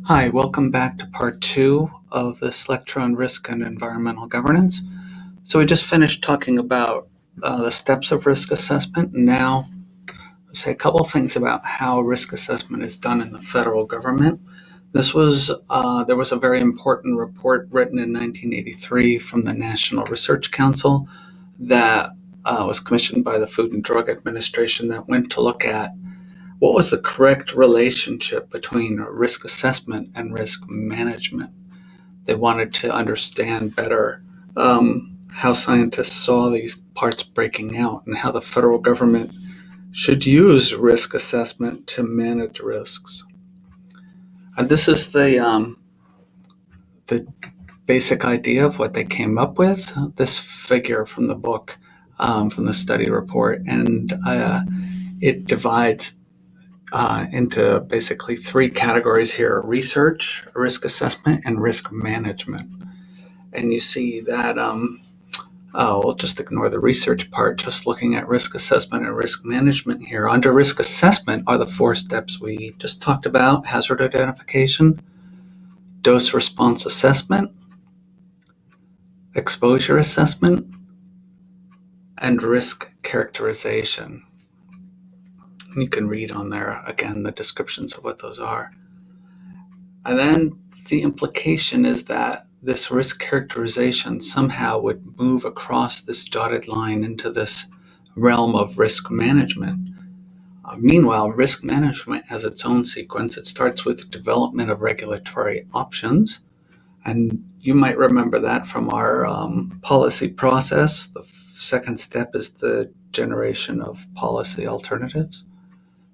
Hi, welcome back to part 2 of this lecture on risk and environmental governance. So we just finished talking about the steps of risk assessment, and now I'll say a couple of things about how risk assessment is done in the federal government. There was a very important report written in 1983 from the National Research Council that was commissioned by the Food and Drug Administration that went to look at what was the correct relationship between risk assessment and risk management. They wanted to understand better how scientists saw these parts breaking out and how the federal government should use risk assessment to manage risks. And this is the basic idea of what they came up with, this figure from the book, from the study report, and it divides into basically 3 categories here: research, risk assessment, and risk management. And you see that, we'll just ignore the research part, just looking at risk assessment and risk management here. Under risk assessment are the 4 steps we just talked about: hazard identification, dose response assessment, exposure assessment, and risk characterization. You can read on there, again, the descriptions of what those are. And then the implication is that this risk characterization somehow would move across this dotted line into this realm of risk management. Meanwhile, risk management has its own sequence. It starts with development of regulatory options. And you might remember that from our policy process. The second step is the generation of policy alternatives.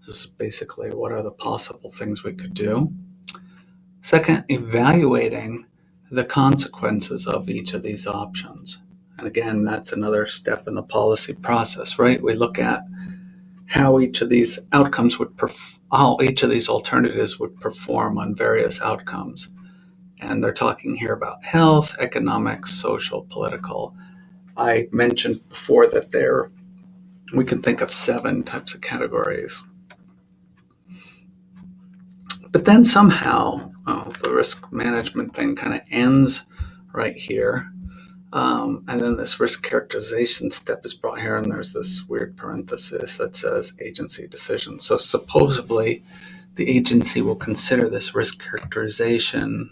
This is basically what are the possible things we could do. Second, evaluating the consequences of each of these options. And again, that's another step in the policy process, right? We look at how each of these outcomes how each of these alternatives would perform on various outcomes. And they're talking here about health, economic, social, political. I mentioned before that we can think of 7 types of categories. But then somehow the risk management thing kind of ends right here. And then this risk characterization step is brought here, and there's this weird parenthesis that says agency decision. So supposedly the agency will consider this risk characterization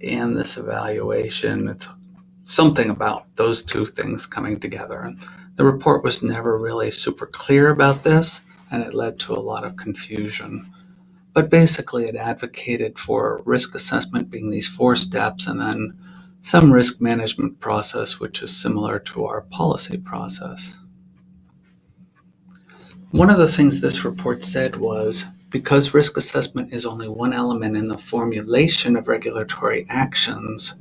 and this evaluation. It's something about those 2 things coming together. And the report was never really super clear about this, and it led to a lot of confusion. But basically, it advocated for risk assessment being these 4 steps, and then some risk management process, which is similar to our policy process. One of the things this report said was, because risk assessment is only one element in the formulation of regulatory actions,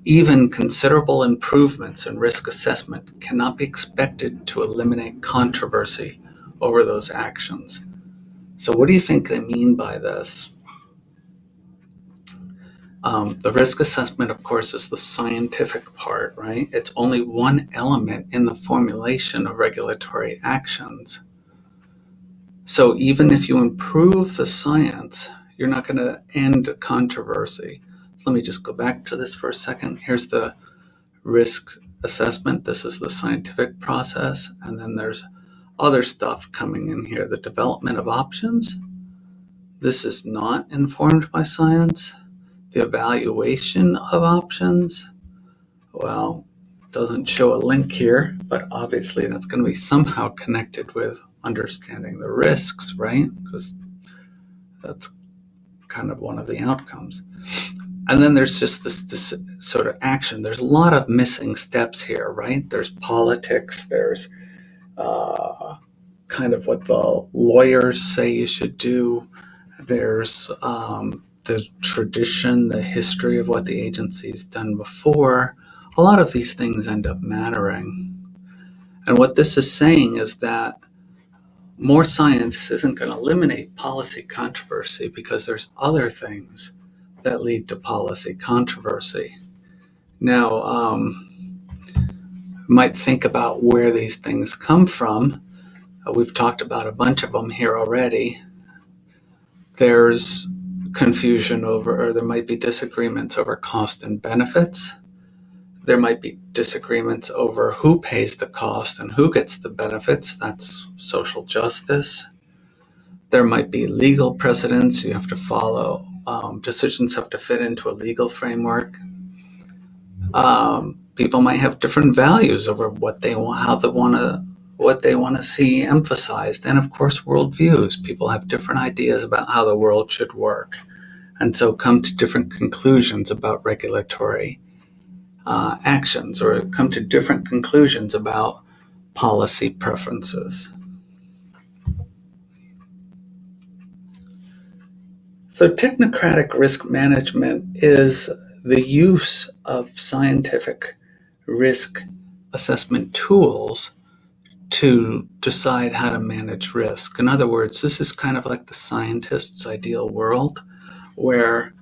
even considerable improvements in risk assessment cannot be expected to eliminate controversy over those actions. So what do you think they mean by this? The risk assessment, of course, is the scientific part, right? It's only one element in the formulation of regulatory actions. So even if you improve the science, you're not going to end controversy. So let me just go back to this for a second. Here's the risk assessment. This is the scientific process. And then there's other stuff coming in here. The development of options. This is not informed by science. The evaluation of options. Well, it doesn't show a link here, but obviously that's going to be somehow connected with understanding the risks, right? Because that's kind of one of the outcomes. And then there's just this sort of action. There's a lot of missing steps here, right? There's politics, there's kind of what the lawyers say you should do. There's the tradition, the history of what the agency's done before. A lot of these things end up mattering. And what this is saying is that more science isn't going to eliminate policy controversy, because there's other things that lead to policy controversy. Now, you might think about where these things come from. We've talked about a bunch of them here already. There's confusion over, or there might be disagreements over cost and benefits. There might be disagreements over who pays the cost and who gets the benefits. That's social justice. There might be legal precedents you have to follow. Decisions have to fit into a legal framework. People might have different values over what they want, what they want to see emphasized, and of course, worldviews. People have different ideas about how the world should work, and so come to different conclusions about regulatory actions, or come to different conclusions about policy preferences. So technocratic risk management is the use of scientific risk assessment tools to decide how to manage risk. In other words, this is kind of like the scientist's ideal world, where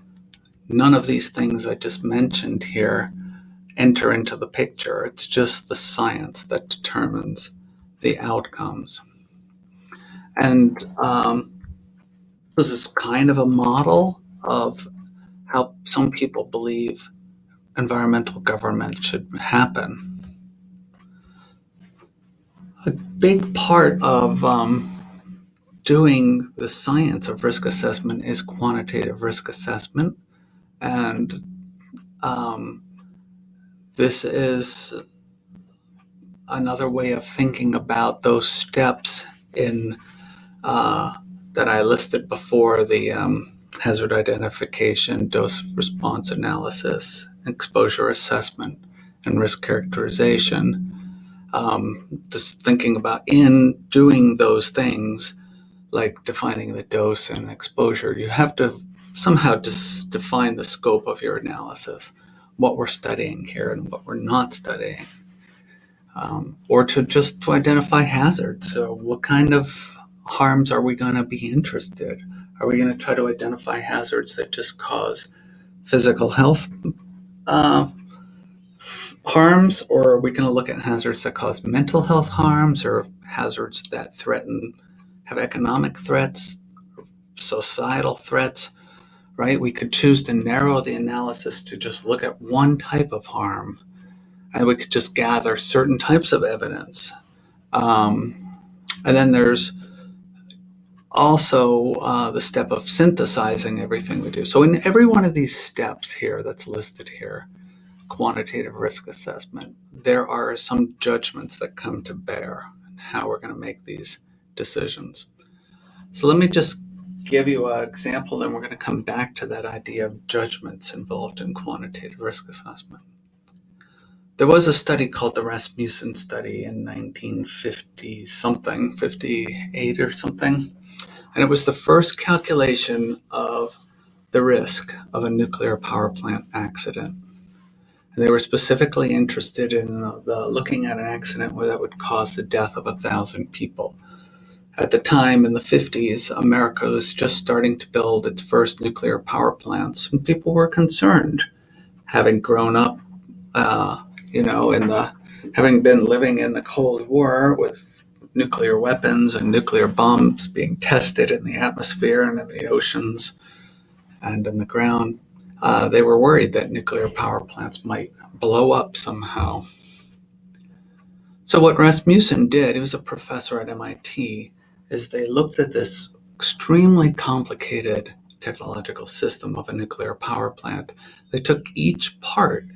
none of these things I just mentioned here enter into the picture. It's just the science that determines the outcomes. And this is kind of a model of how some people believe environmental government should happen. A big part of doing the science of risk assessment is quantitative risk assessment. And this is another way of thinking about those steps in that I listed before, the hazard identification, dose response analysis, exposure assessment, and risk characterization. Just thinking about in doing those things, like defining the dose and exposure, you have to somehow just define the scope of your analysis, what we're studying here and what we're not studying, or to identify hazards. So what kind of harms are we going to be interested? Are we going to try to identify hazards that just cause physical health harms, or are we going to look at hazards that cause mental health harms, or hazards that have economic threats, societal threats, right? We could choose to narrow the analysis to just look at one type of harm, and we could just gather certain types of evidence. And then there's also the step of synthesizing everything we do. So in every one of these steps here that's listed here, quantitative risk assessment, there are some judgments that come to bear on how we're going to make these decisions. So let me just give you an example, then we're going to come back to that idea of judgments involved in quantitative risk assessment. There was a study called the Rasmussen study in 1950 something, 58 or something, and it was the first calculation of the risk of a nuclear power plant accident. And they were specifically interested in looking at an accident where that would cause the death of 1,000 people. At the time, in the 50s, America was just starting to build its first nuclear power plants, and people were concerned, having grown up, having been living in the Cold War with nuclear weapons and nuclear bombs being tested in the atmosphere and in the oceans and in the ground. They were worried that nuclear power plants might blow up somehow. So what Rasmussen did, he was a professor at MIT, is they looked at this extremely complicated technological system of a nuclear power plant. They took each part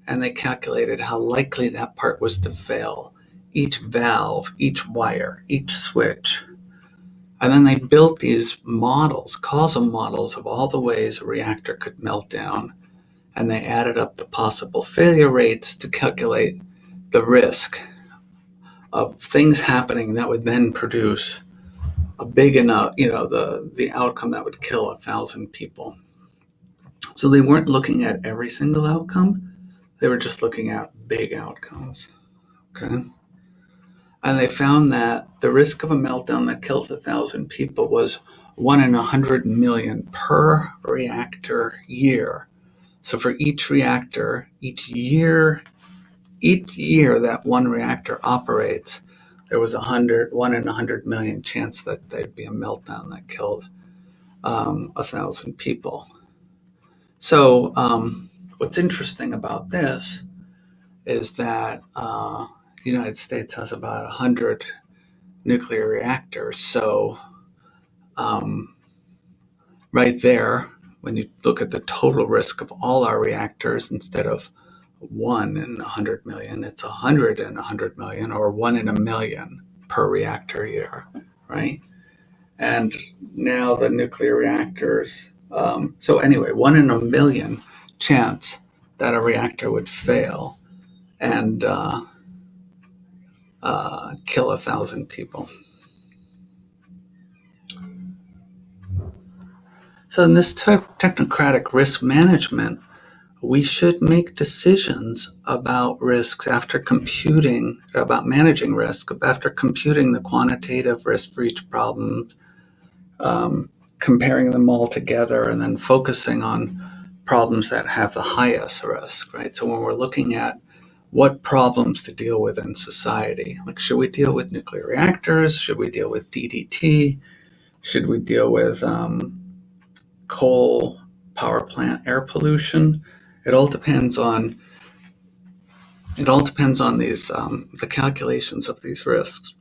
and they calculated how likely that part was to fail. Each valve, each wire, each switch. And then they built these models, causal models of all the ways a reactor could melt down. And they added up the possible failure rates to calculate the risk of things happening that would then produce a big enough, the outcome that would kill 1,000 people. So they weren't looking at every single outcome. They were just looking at big outcomes. Okay. And they found that the risk of a meltdown that kills 1,000 people was 1 in 100 million per reactor year. So for each reactor, each year that one reactor operates, there was 1 in 100 million chance that there'd be a meltdown that killed 1,000 people. So what's interesting about this is that the United States has about 100 nuclear reactors. So right there, when you look at the total risk of all our reactors, instead of 1 in 100 million, it's 100 in 100 million, or 1 in a million per reactor year, right? And now the nuclear reactors, so anyway, 1 in a million chance that a reactor would fail and kill 1,000 people. So in this technocratic risk management, we should make decisions about risks after computing, about managing risk, after computing the quantitative risk for each problem, comparing them all together, and then focusing on problems that have the highest risk, right? So when we're looking at what problems to deal with in society, like should we deal with nuclear reactors? Should we deal with DDT? Should we deal with coal power plant air pollution? It all depends on these the calculations of these risks.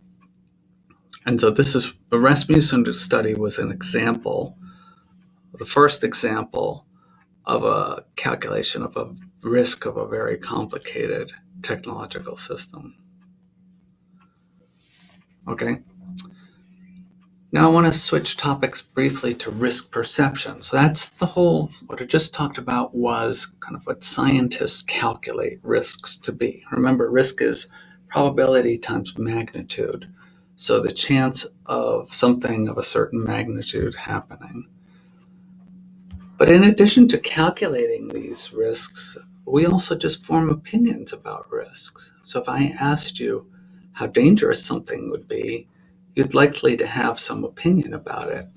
And so the Rasmussen study was an example, the first example of a calculation of a risk of a very complicated technological system. Okay. Now I want to switch topics briefly to risk perception. So that's what I just talked about was kind of what scientists calculate risks to be. Remember, risk is probability times magnitude. So the chance of something of a certain magnitude happening. But in addition to calculating these risks, we also just form opinions about risks. So if I asked you how dangerous something would be, you'd likely to have some opinion about it.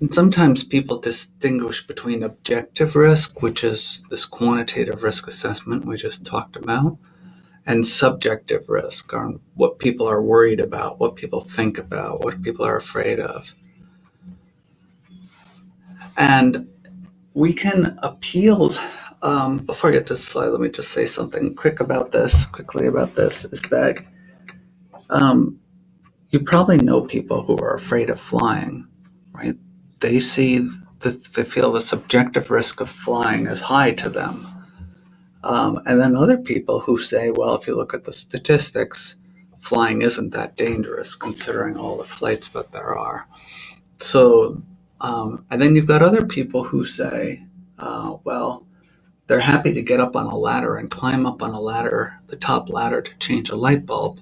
And sometimes people distinguish between objective risk, which is this quantitative risk assessment we just talked about, and subjective risk, or what people are worried about, what people think about, what people are afraid of. And we can appeal. Before I get to the slide, let me just say something quickly about this, is that you probably know people who are afraid of flying, right? They feel the subjective risk of flying is high to them. And then other people who say, well, if you look at the statistics, flying isn't that dangerous considering all the flights that there are. So, and then you've got other people who say, well, they're happy to get up on a ladder and climb up on a ladder, the top ladder, to change a light bulb,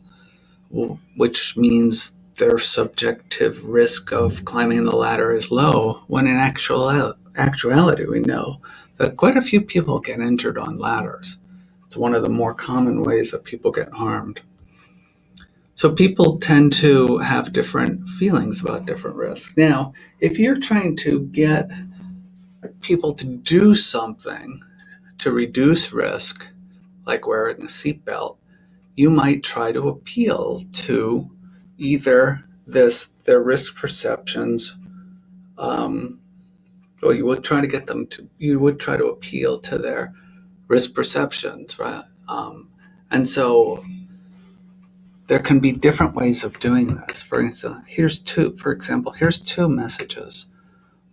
which means their subjective risk of climbing the ladder is low, when in actuality we know that quite a few people get injured on ladders. It's one of the more common ways that people get harmed. So people tend to have different feelings about different risks. Now, if you're trying to get people to do something to reduce risk, like wearing a seatbelt, you might try to appeal to either their risk perceptions, or you would try to appeal to their risk perceptions, right? And so there can be different ways of doing this. For example, here's two messages.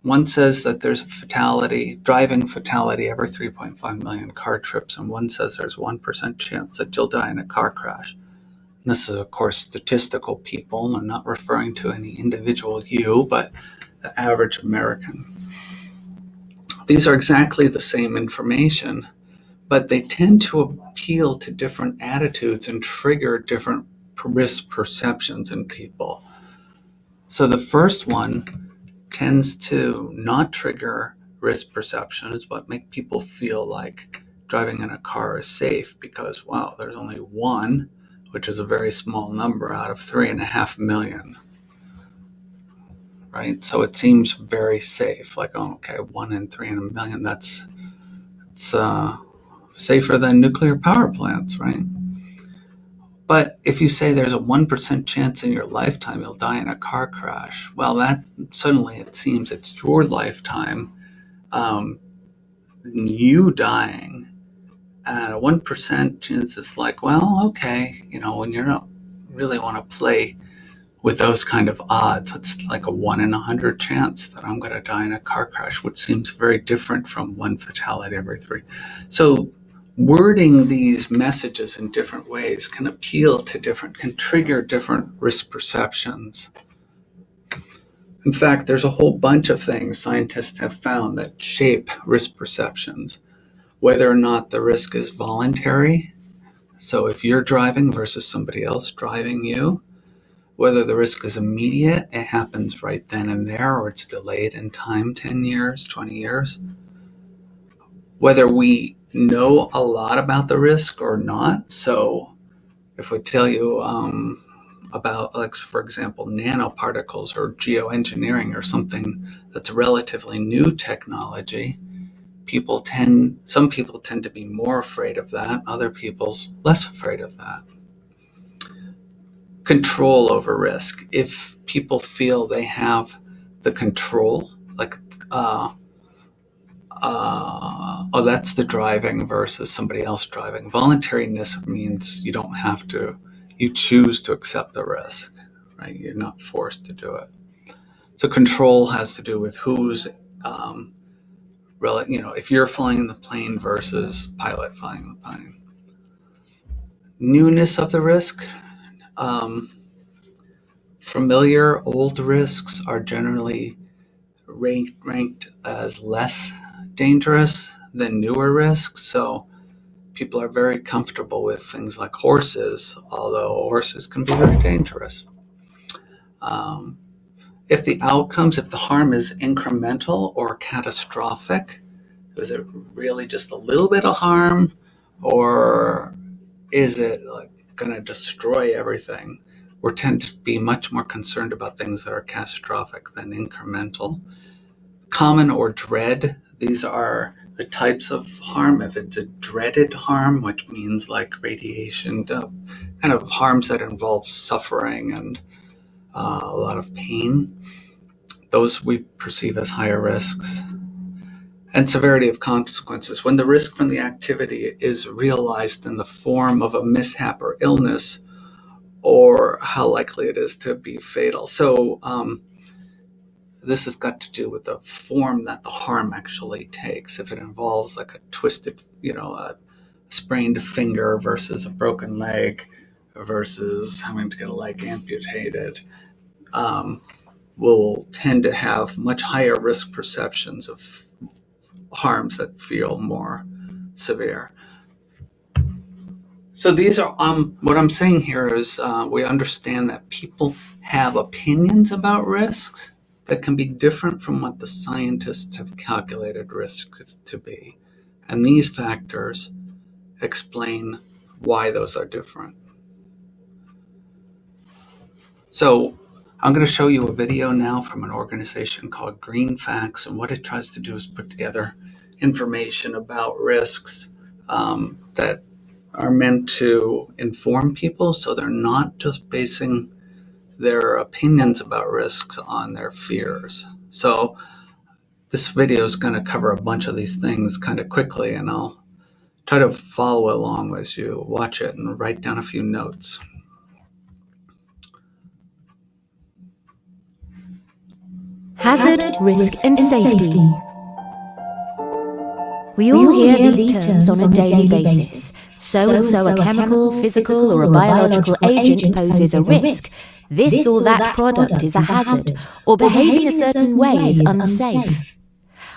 One says that there's a driving fatality every 3.5 million car trips, and one says there's 1% chance that you'll die in a car crash. And this is, of course, statistical people. I'm not referring to any individual you, but the average American. These are exactly the same information, but they tend to appeal to different attitudes and trigger different risk perceptions in people. So the first one tends to not trigger risk perceptions, but make people feel like driving in a car is safe because, wow, there's only one, which is a very small number out of 3.5 million. Right? So it seems very safe. Like, oh, okay, 1 in 3 in a million, it's safer than nuclear power plants, right? But if you say there's a 1% chance in your lifetime you'll die in a car crash, well, that suddenly it seems it's your lifetime, you dying, and a 1% chance is like, well, okay, when you don't really want to play with those kind of odds, it's like a 1 in 100 chance that I'm going to die in a car crash, which seems very different from one fatality every 3. So wording these messages in different ways can trigger different risk perceptions. In fact, there's a whole bunch of things scientists have found that shape risk perceptions, whether or not the risk is voluntary. So if you're driving versus somebody else driving you, whether the risk is immediate, it happens right then and there, or it's delayed in time, 10 years, 20 years. Whether we know a lot about the risk or not. So if we tell you about, like, for example, nanoparticles or geoengineering or something that's a relatively new technology, some people tend to be more afraid of that, other people's less afraid of that. Control over risk. If people feel they have the control, like, that's the driving versus somebody else driving. Voluntariness means you choose to accept the risk, right? You're not forced to do it. So control has to do with who's, if you're flying the plane versus pilot flying the plane. Newness of the risk. Familiar old risks are generally ranked as less dangerous than newer risks. So people are very comfortable with things like horses, although horses can be very dangerous. If the harm is incremental or catastrophic, is it really just a little bit of harm, or is it going to destroy everything? We tend to be much more concerned about things that are catastrophic than incremental. Common or dread, these are the types of harm. If it's a dreaded harm, which means like radiation, kind of harms that involve suffering and a lot of pain, those we perceive as higher risks. And severity of consequences. When the risk from the activity is realized in the form of a mishap or illness, or how likely it is to be fatal. So this has got to do with the form that the harm actually takes. If it involves like a twisted, a sprained finger versus a broken leg versus having to get a leg amputated, will tend to have much higher risk perceptions of harms that feel more severe. So these are, what I'm saying here is we understand that people have opinions about risks that can be different from what the scientists have calculated risks to be. And these factors explain why those are different. So I'm going to show you a video now from an organization called GreenFacts, and what it tries to do is put together information about risks that are meant to inform people, so they're not just basing their opinions about risks on their fears. So this video is going to cover a bunch of these things kind of quickly, and I'll try to follow along as you watch it and write down a few notes. Hazard, risk and safety. We all hear these terms on a daily basis. So-and-so a chemical, physical or a biological agent poses a risk. This or that product is a hazard, or behaving a certain way is unsafe.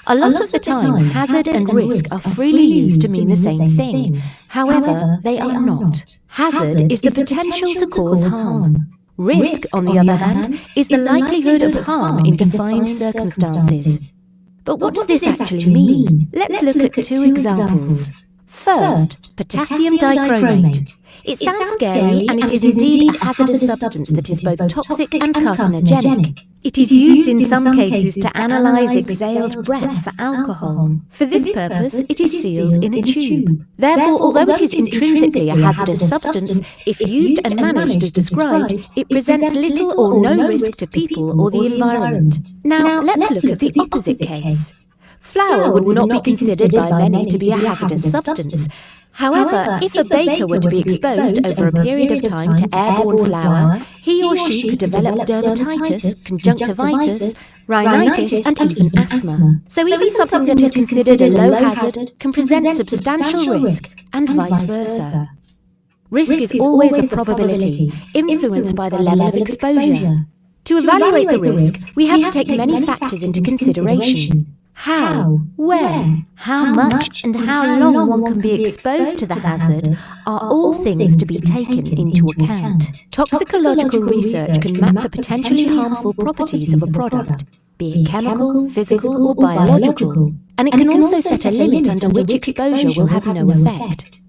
A lot of the time, hazard and risk are freely used to mean the same thing. However, they are not. Hazard is the potential to cause harm. Risk, on the other hand, is the likelihood of harm in defined circumstances. But what does this actually mean? Let's look at two examples. First, potassium dichromate. It sounds scary, and it is indeed a hazardous substance that is both toxic and carcinogenic. It is used in some cases to analyse exhaled breath for alcohol. For this purpose, it is sealed in a tube. Therefore, although it is intrinsically a hazardous substance, if used and managed as described, it presents little or no risk to people or the environment. Now, let's look at the opposite case. Flour would not be considered by many to be a hazardous substance. However, if a baker were to be exposed over a period of time to airborne flour, he or she could develop dermatitis, conjunctivitis, rhinitis, and even asthma. So even something that is considered a low hazard can present substantial risk, and vice versa. Risk is always a probability, influenced by the level of exposure. To evaluate the risk, we have to take many factors into consideration. How, where, how much, and how long one can be exposed to the hazard are all things to be taken into account. Toxicological research can map the potentially harmful properties of a product, be it chemical, physical, or biological, and it can also set a limit under which exposure will have no effect.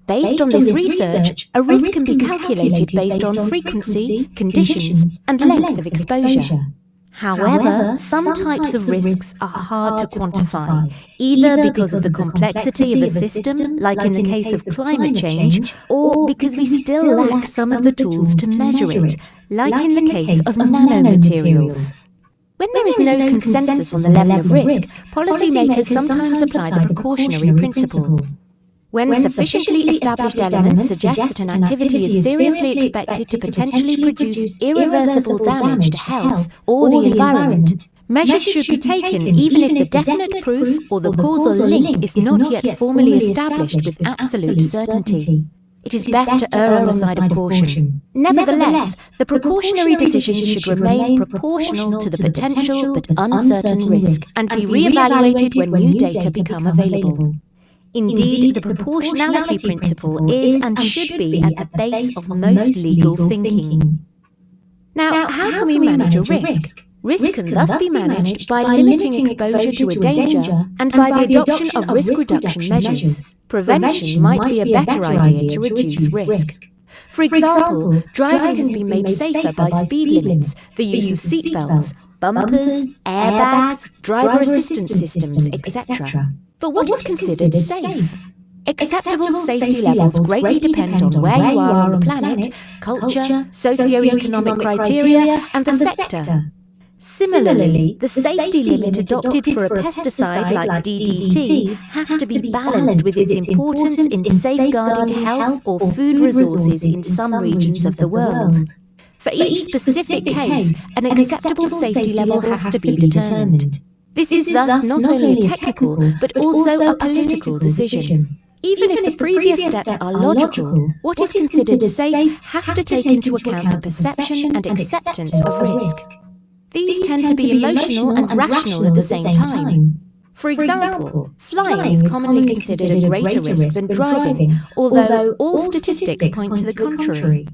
Based on this research, a risk can be calculated based on frequency, conditions, and length of exposure. However, some types of risks are hard to quantify, either because of the complexity of a system, like in the case of climate change, or because we still lack some of the tools to measure it, like in the case of nanomaterials. When there is no consensus on the level of risk, policymakers sometimes apply the precautionary principle. When sufficiently established elements suggest that an activity is seriously expected to potentially produce irreversible damage to health or the environment, measures should be taken even if the definite proof or the causal link is not yet formally established with absolute certainty. It is best to err on the side of caution. Nevertheless, the precautionary decisions should remain proportional to the potential but uncertain risk and be re-evaluated when new data become available. Indeed, the proportionality principle is and should be at the base of most legal thinking. Now, how can we manage a risk? Risk can thus be managed by limiting exposure to a danger and by the adoption of risk reduction measures. Prevention might be a better idea to reduce risk. For example, driving has been made safer by speed limits, the use of seatbelts, bumpers, airbags, driver assistance systems, etc. But what is considered safe? Acceptable safety levels greatly depend on where you are on the planet, culture, socio-economic criteria, and the sector. Similarly, the safety limit adopted for a pesticide like DDT has to be balanced with its importance in safeguarding health or food resources in some regions of the world. For each specific case, an acceptable safety level has to be determined. This is thus not only a technical, but also a political decision. Even if the previous steps are logical, what is considered safe has to take into account the perception and acceptance of risk. These tend to be emotional and rational at the same time. For example, flying is commonly considered a greater risk than driving, although all statistics point to the contrary.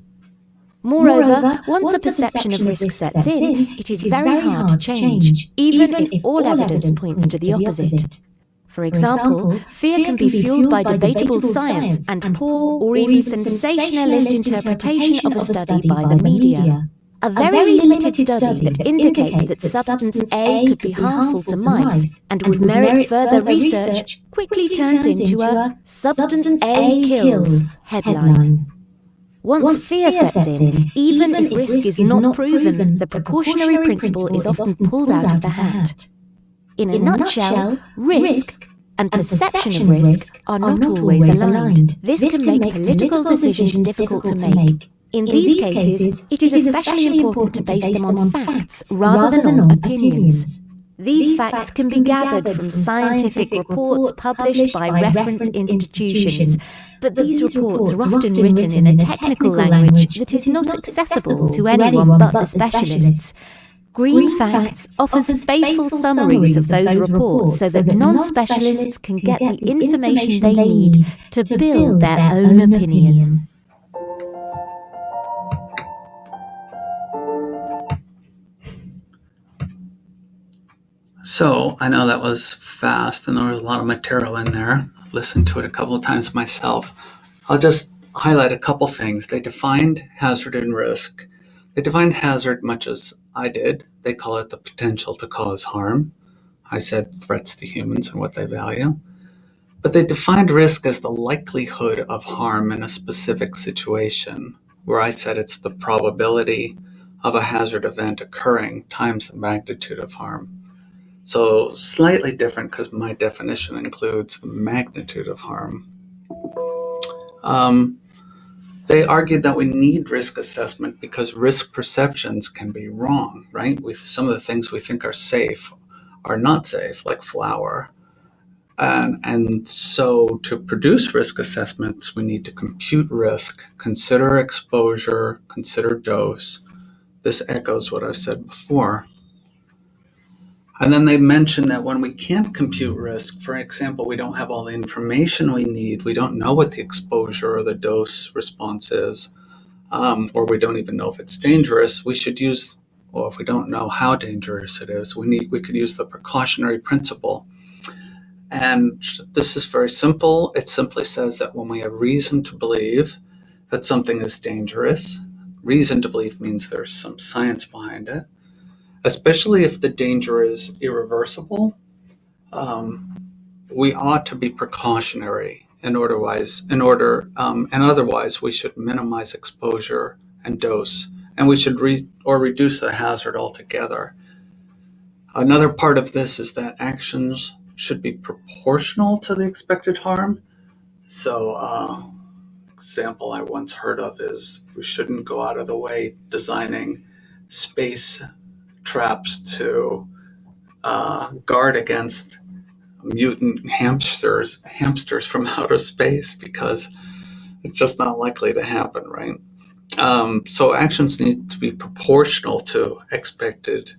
Moreover, once a perception of risk sets in, it is very hard to change, even if all evidence points to the opposite. For example, fear can be fueled by debatable science and poor or even sensationalist interpretation of a study by the media. A very limited study that indicates that substance A could be harmful to mice and would merit further research quickly turns into a "Substance A kills" headline. Once fear sets in, even if risk is not proven, the precautionary principle is often pulled out of the hat. In a nutshell, risk and perception of risk are not always aligned. This can make political decisions difficult to make. In these cases, it is especially important to base them on facts rather than on opinions. These facts can be gathered from scientific reports published by reference institutions, but these reports are often written in a technical language that is not accessible to anyone but the specialists. Green Facts offers faithful summaries of those reports so that non-specialists can get the information they need to build their own opinion. So I know that was fast and there was a lot of material in there. I listened to it a couple of times myself. I'll just highlight a couple things. They defined hazard and risk. They defined hazard much as I did. They call it the potential to cause harm. I said threats to humans and what they value. But they defined risk as the likelihood of harm in a specific situation, where I said it's the probability of a hazard event occurring times the magnitude of harm. So slightly different because my definition includes the magnitude of harm. They argued that we need risk assessment because risk perceptions can be wrong, right? Some of the things we think are safe are not safe, like flour. And so to produce risk assessments, we need to compute risk, consider exposure, consider dose. This echoes what I've said before. And then they mention that when we can't compute risk, for example, we don't have all the information we need, we don't know what the exposure or the dose response is, or we don't even know if it's dangerous, we should use, well, if we don't know how dangerous it is, we could use the precautionary principle. And this is very simple. It simply says that when we have reason to believe that something is dangerous, reason to believe means there's some science behind it, especially if the danger is irreversible, we ought to be precautionary and otherwise we should minimize exposure and dose, and we should reduce the hazard altogether. Another part of this is that actions should be proportional to the expected harm. So, example I once heard of is we shouldn't go out of the way designing space traps to guard against mutant hamsters from outer space, because it's just not likely to happen, right? So actions need to be proportional to expected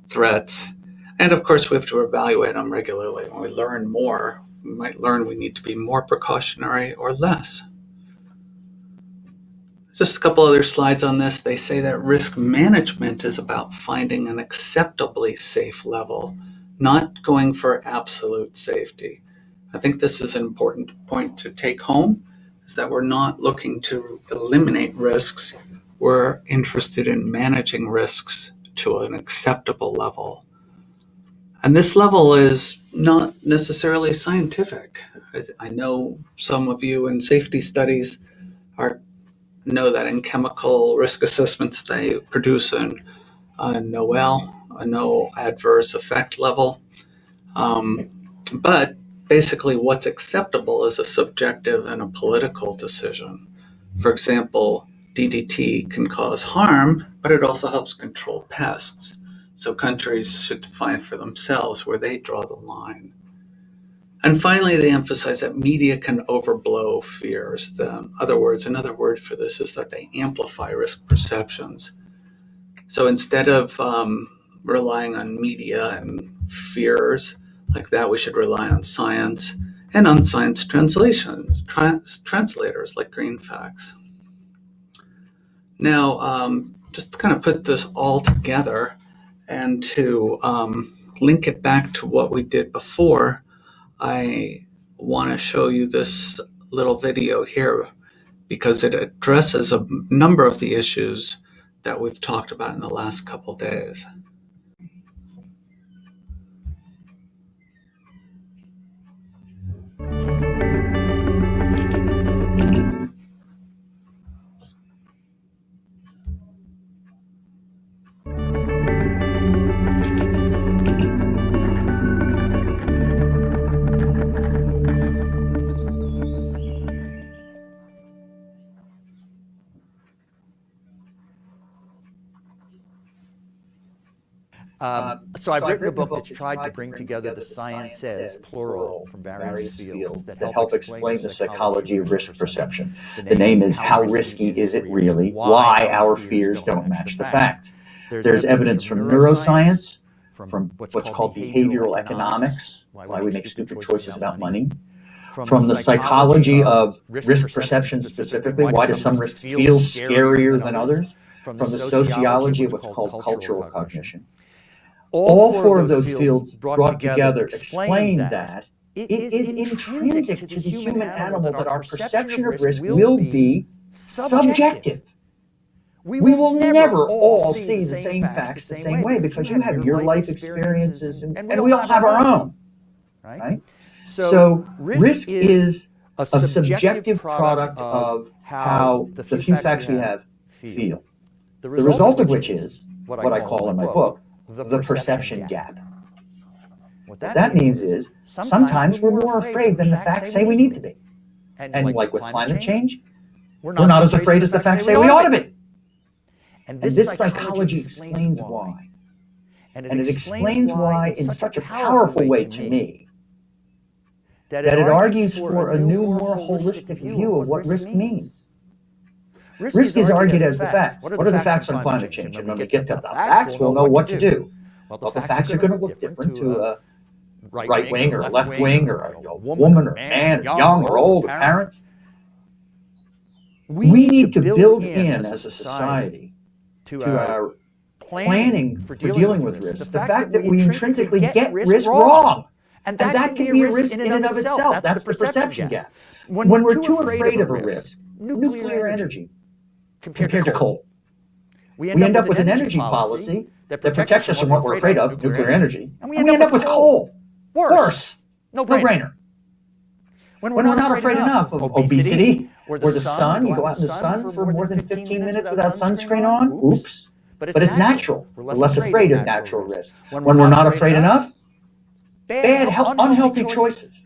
threats. And of course, we have to evaluate them regularly. When we learn more, we might learn we need to be more precautionary or less. Just a couple other slides on this. They say that risk management is about finding an acceptably safe level, not going for absolute safety. I think this is an important point to take home, is that we're not looking to eliminate risks. We're interested in managing risks to an acceptable level. And this level is not necessarily scientific. I know some of you in safety studies know that in chemical risk assessments, they produce a NOEL, a no adverse effect level. But basically what's acceptable is a subjective and a political decision. For example, DDT can cause harm, but it also helps control pests. So countries should define for themselves where they draw the line. And finally, they emphasize that media can overblow fears. Another word for this is that they amplify risk perceptions. So instead of relying on media and fears like that, we should rely on science and on science translations, translators like GreenFacts. Now, just to kind of put this all together and to link it back to what we did before, I want to show you this little video here because it addresses a number of the issues that we've talked about in the last couple days. So I've written a book that's tried to bring together the science says, plural, from various fields that help explain the psychology of risk perception. The name is How Risky Is It Really? Why Our Fears Don't Match the Facts. There's evidence from neuroscience, from what's called behavioral economics, why we make stupid choices about money, from the psychology of risk perception specifically, why do some risks feel scarier than others, from the sociology of what's called cultural cognition. All four of those fields brought together explain that It is intrinsic to the human animal that our perception of risk will be subjective. We will never all see the same facts the same way, because you have your life experiences and we all have our own, right? So risk is a subjective product of how the few facts we have feel. The result of which is what I call in my book the perception gap. What that means is sometimes we're more afraid than the facts say we need to be. And like with climate change, we're not as afraid as the facts say we ought to be. And this psychology explains why. And it explains why in such a powerful way to me that it argues for a new, more holistic view of what risk means. Risk is argued as the facts. What are the facts on climate change? And when we get to the facts, we'll know what to do. Well, the facts are going to look different to a right wing or a left wing, or a woman or a man, young or old, or parents. We need to build in as a society to our planning for dealing with risk the fact that we intrinsically get risk wrong. And that can be a risk in and of itself. That's the perception gap. When we're too afraid of a risk, nuclear energy compared to coal, we end up with an energy policy that protects us from what we're afraid of, nuclear energy, and we end up with coal. Worse. No brainer. When we're not afraid enough of obesity or the sun, you go out in the sun for more than 15 minutes without sunscreen on, oops. But it's natural. We're less afraid of natural risks. When we're not afraid enough, bad, unhealthy choices.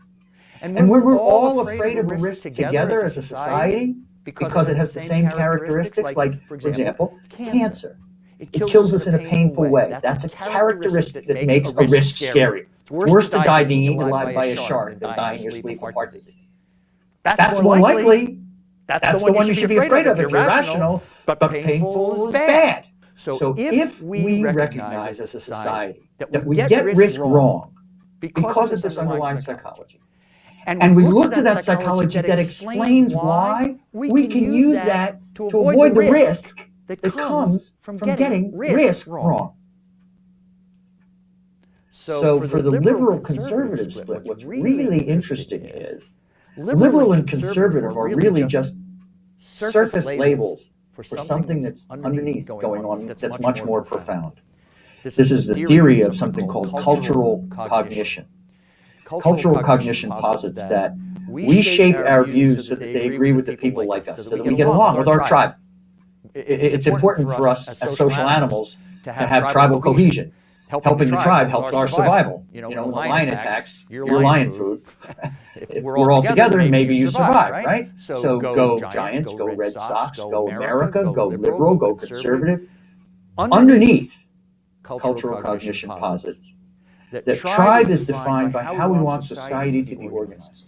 And when we're all afraid of a risk together as a society, because it has the same characteristics, like, for example, cancer. It kills us in a painful way. That's a characteristic that makes a risk scary. It's worse to die being eaten alive by a shark than die in your sleep of heart disease. That's more likely. That's the one you should be afraid of if you're rational, but painful is bad. So if we recognize as a society that we get risk wrong because of this underlying psychology, and we look to that psychology that explains why, we can use that to avoid the risk that comes from getting risk wrong. So for the liberal-conservative split, what's really interesting is liberal and conservative are really just surface labels for something that's underneath going on that's much more profound. This is the theory of something called cultural cognition. Cultural cognition posits that we shape our views so that they agree with the people like us, so that we get along with our tribe. It's important for us as social animals to have tribal cohesion. Helping the tribe helps our survival. You know, when the lion attacks, your lion food. If we're all together, maybe you survive, right? So go Giants, go Red Sox, go America, go liberal, go conservative. Underneath, cultural cognition posits that tribe is defined by how we want society to be organized.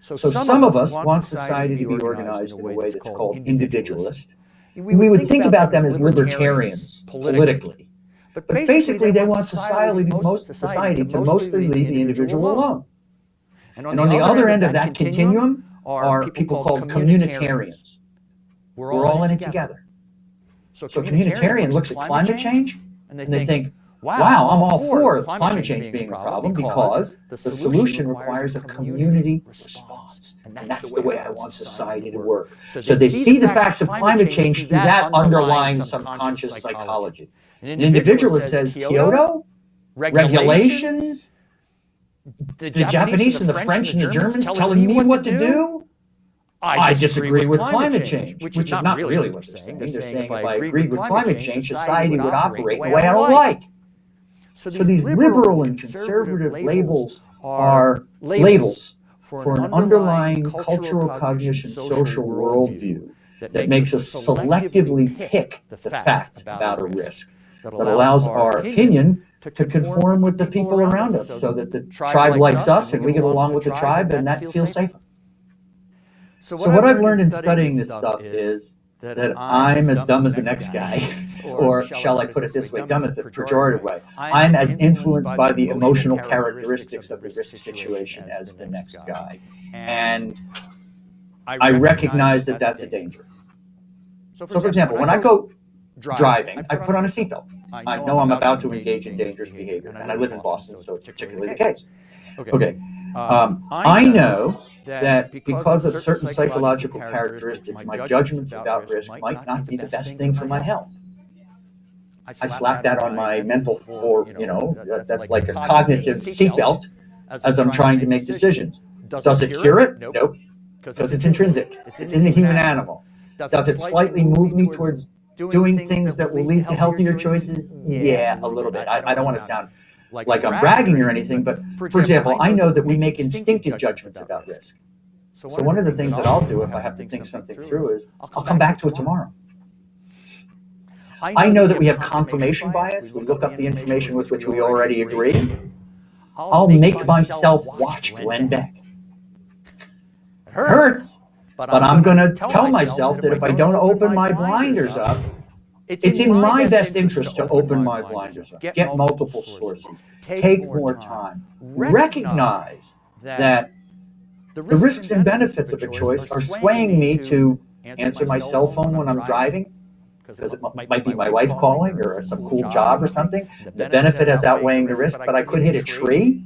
So some of us want society to be organized in a way that's called individualist. We would think about them as libertarians politically. But basically, they want society to mostly leave the individual alone. And on the other end of that continuum are people called communitarians. We're all in it together. So communitarian looks at climate change, and they think, wow, I'm all for climate change being a problem because the solution requires a community response. And that's the way I want society to work. So they see the facts of climate change through that underlying subconscious psychology. An individualist says, Kyoto, regulations, the Japanese and the French and the Germans telling me what to do? I disagree with climate change, which is not really what they're saying. They're saying if I agreed with climate change, society would operate in a way I don't like. So these liberal and conservative labels are labels for an underlying cultural cognition social worldview that makes us selectively pick the facts about a risk, that allows our opinion to conform with the people around us so that the tribe likes us and we get along with the tribe and that feels safer. So what I've learned in studying this stuff is that I'm as dumb as the next guy, or shall I put it this way, dumb is a pejorative way. I'm as influenced by the emotional characteristics of the risk situation as the next guy. And I recognize that that's a danger. So for example, when I go driving, I put on a seatbelt. I know I'm about to engage in dangerous behavior, and I live in Boston, so it's particularly the case. Okay. I know that because of certain psychological characteristics, my judgments about risk might not be the best thing for my health. I slap that on my mental that's like a cognitive seatbelt as I'm trying to make decisions. Does it cure it? Nope, because it's intrinsic. It's in the human animal. Does it slightly move me towards doing things that will lead to healthier choices? Yeah, a little bit. I don't want to sound like I'm bragging or anything, but for example, I know that we make instinctive judgments about risk. So one of the things that I'll do if I have to think something through is I'll come back to it tomorrow. I know that we have confirmation bias. We look up the information with which we already agree. I'll make myself watch Glenn Beck. It hurts, but I'm going to tell myself that if I don't open my blinders up, it's in my best interest to open my blinders up, get multiple sources, take more time, recognize that the risks and benefits of a choice are swaying me to answer my cell phone when I'm driving, because it might be my wife calling or some cool job or something. The benefit is outweighing the risk, but I could hit a tree.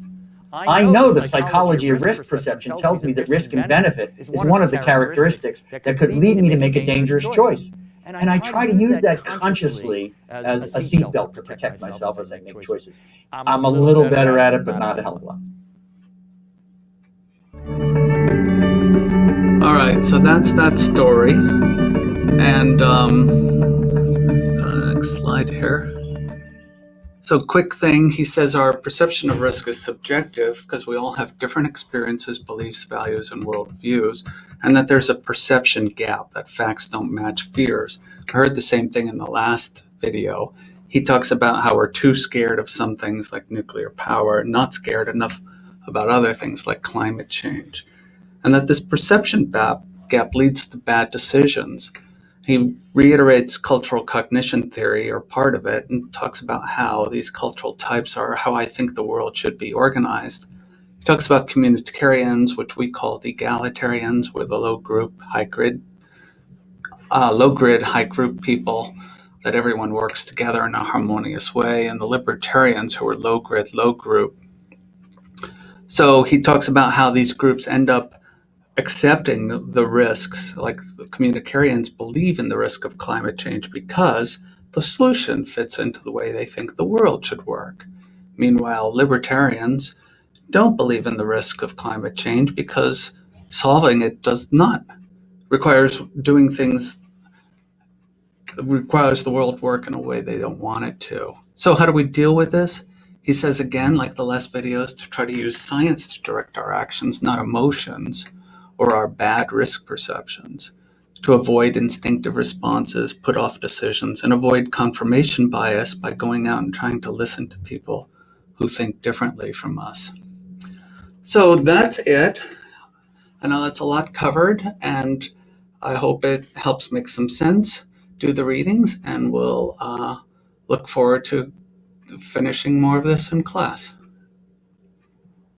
I know the psychology of risk perception tells me that risk and benefit is one of the characteristics that could lead me to make a dangerous choice. And I try to use that consciously as a seatbelt to protect myself as I make choices. I'm a little better at it, but not a hell of a lot. All right, so that's that story. And next slide here. So quick thing, he says our perception of risk is subjective because we all have different experiences, beliefs, values, and worldviews, and that there's a perception gap, that facts don't match fears. I heard the same thing in the last video. He talks about how we're too scared of some things like nuclear power, not scared enough about other things like climate change, and that this perception gap leads to bad decisions. He reiterates cultural cognition theory, or part of it, and talks about how these cultural types are how I think the world should be organized. He talks about communitarians, which we call egalitarians. We're the low grid, high group people that everyone works together in a harmonious way, and the libertarians who are low grid, low group. So he talks about how these groups end up accepting the risks, like the communitarians believe in the risk of climate change because the solution fits into the way they think the world should work. Meanwhile, libertarians don't believe in the risk of climate change because solving it requires the world work in a way they don't want it to. So how do we deal with this? He says again, like the last videos, to try to use science to direct our actions, not emotions or our bad risk perceptions, to avoid instinctive responses, put off decisions, and avoid confirmation bias by going out and trying to listen to people who think differently from us. So that's it. I know that's a lot covered, and I hope it helps make some sense. Do the readings, and we'll look forward to finishing more of this in class.